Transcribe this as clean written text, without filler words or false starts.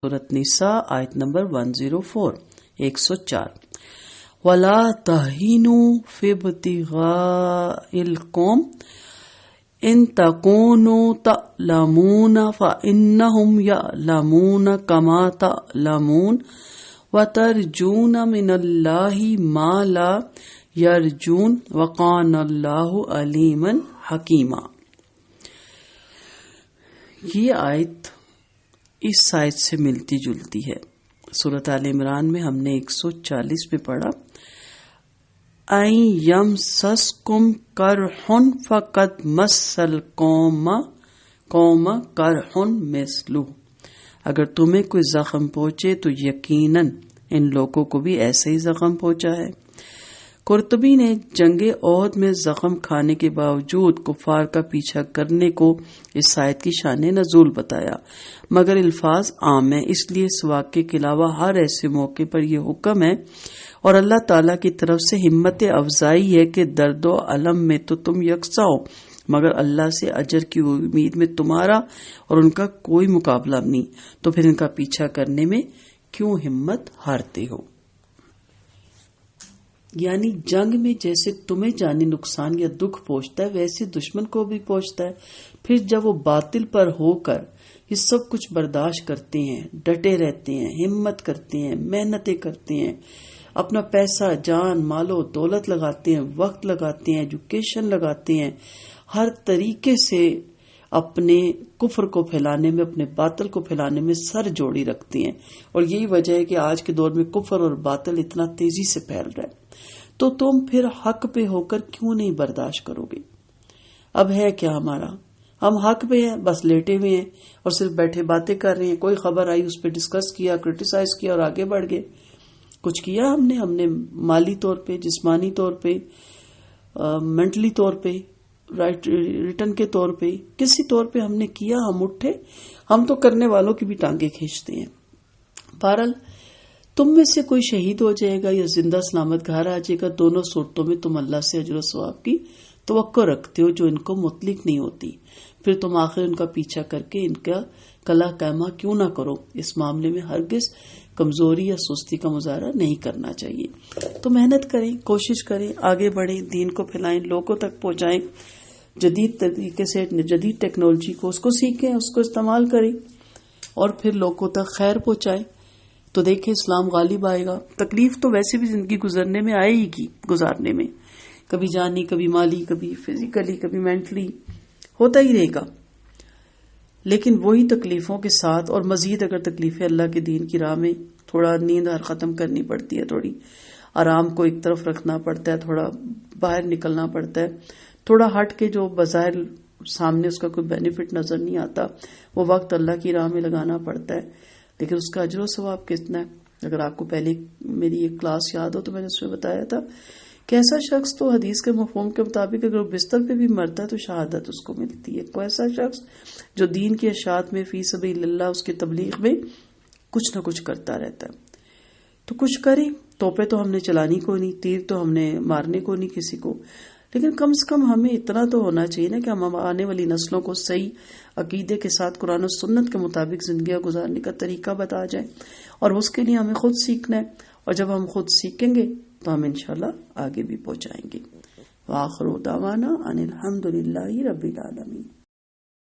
سورۃ نساء آیت نمبر 104 104 وَلَا تَهِنُوا فِي ابْتِغَاءِ الْقَوْمِ إِن تَكُونُوا تَعْلَمُونَ فَإِنَّهُمْ يَعْلَمُونَ كَمَا تَعْلَمُونَ وَتَرْجُونَ مِنَ اللَّهِ مَا لَا يَرْجُونَ وَكَانَ اللَّهُ عَلِيمًا حَكِيمًا۔ یہ آیت اس آیت سے ملتی جلتی ہے۔ سورۃ آل عمران میں ہم نے 140 میں پڑھا اَن یمسسکم کرح فقد مس القوم کرح مثلہ، اگر تمہیں کوئی زخم پہنچے تو یقیناً ان لوگوں کو بھی ایسے ہی زخم پہنچا ہے۔ قرطبی نے جنگ احد میں زخم کھانے کے باوجود کفار کا پیچھا کرنے کو اس آیت کی شان نزول بتایا، مگر الفاظ عام ہیں، اس لیے اس واقعے کے علاوہ ہر ایسے موقع پر یہ حکم ہے اور اللہ تعالیٰ کی طرف سے ہمت افزائی ہے کہ درد و الم میں تو تم یکساں ہو، مگر اللہ سے اجر کی امید میں تمہارا اور ان کا کوئی مقابلہ نہیں، تو پھر ان کا پیچھا کرنے میں کیوں ہمت ہارتے ہو؟ یعنی جنگ میں جیسے تمہیں جانی نقصان یا دکھ پہنچتا ہے ویسے دشمن کو بھی پہنچتا ہے، پھر جب وہ باطل پر ہو کر یہ سب کچھ برداشت کرتے ہیں، ڈٹے رہتے ہیں، ہمت کرتے ہیں، محنتیں کرتے ہیں، اپنا پیسہ جان مال و دولت لگاتے ہیں، وقت لگاتے ہیں، ایجوکیشن لگاتے ہیں، ہر طریقے سے اپنے کفر کو پھیلانے میں، اپنے باطل کو پھیلانے میں سر جوڑی رکھتے ہیں، اور یہی وجہ ہے کہ آج کے دور میں کفر اور باطل اتنا تیزی سے پھیل رہا ہے۔ تو تم پھر حق پہ ہو کر کیوں نہیں برداشت کرو گے؟ اب ہے کیا ہمارا؟ ہم حق پہ ہیں، بس لیٹے ہوئے ہیں اور صرف بیٹھے باتیں کر رہے ہیں، کوئی خبر آئی اس پہ ڈسکس کیا، کرٹیسائز کیا اور آگے بڑھ گئے۔ کچھ کیا ہم نے مالی طور پہ، جسمانی طور پہ، مینٹلی طور پہ، ریٹن کے طور پہ، کسی طور پہ ہم نے کیا؟ ہم اٹھے؟ ہم تو کرنے والوں کی بھی ٹانگیں کھینچتے ہیں۔ بہرحال تم میں سے کوئی شہید ہو جائے گا یا زندہ سلامت گھر آ جائے گا، دونوں صورتوں میں تم اللہ سے اجر و ثواب کی توقع رکھتے ہو جو ان کو مطلق نہیں ہوتی، پھر تم آخر ان کا پیچھا کر کے ان کا کلا قیمہ کیوں نہ کرو؟ اس معاملے میں ہرگز کمزوری یا سستی کا مظاہرہ نہیں کرنا چاہیے۔ تو محنت کریں، کوشش کریں، آگے بڑھیں، دین کو پھیلائیں، لوگوں تک پہنچائیں، جدید طریقے سے جدید ٹیکنالوجی کو اس کو سیکھیں، اس کو استعمال کریں اور پھر لوگوں تک خیر پہنچائیں، تو دیکھیں اسلام غالب آئے گا۔ تکلیف تو ویسے بھی زندگی گزرنے میں آئے گی، گزارنے میں کبھی جانی، کبھی مالی، کبھی فزیکلی، کبھی مینٹلی، ہوتا ہی رہے گا، لیکن وہی تکلیفوں کے ساتھ اور مزید اگر تکلیفیں اللہ کے دین کی راہ میں، تھوڑا نیند ختم کرنی پڑتی ہے، تھوڑی آرام کو ایک طرف رکھنا پڑتا ہے، تھوڑا باہر نکلنا پڑتا ہے، تھوڑا ہٹ کے جو بظاہر سامنے اس کا کوئی بینیفٹ نظر نہیں آتا وہ وقت اللہ کی راہ میں لگانا پڑتا ہے، لیکن اس کا اجر و ثواب کتنا ہے؟ اگر آپ کو پہلے میری ایک کلاس یاد ہو تو میں نے اس میں بتایا تھا کہ ایسا شخص تو حدیث کے مفہوم کے مطابق اگر بستر پہ بھی مرتا ہے تو شہادت اس کو ملتی ہے۔ کوئی ایسا شخص جو دین کی اشاعت میں، فی سبیل اللہ، اس کی تبلیغ میں کچھ نہ کچھ کرتا رہتا ہے، تو کچھ کریں۔ توپے تو ہم نے چلانی کو نہیں، تیر تو ہم نے مارنے کو نہیں کسی کو، لیکن کم سے کم ہمیں اتنا تو ہونا چاہیے نا کہ ہم آنے والی نسلوں کو صحیح عقیدے کے ساتھ قرآن و سنت کے مطابق زندگیاں گزارنے کا طریقہ بتا جائیں، اور اس کے لیے ہمیں خود سیکھنا ہے، اور جب ہم خود سیکھیں گے تو ہم انشاءاللہ آگے بھی پہنچائیں گے۔ وآخر دعوانا ان الحمد للہ رب العالمین۔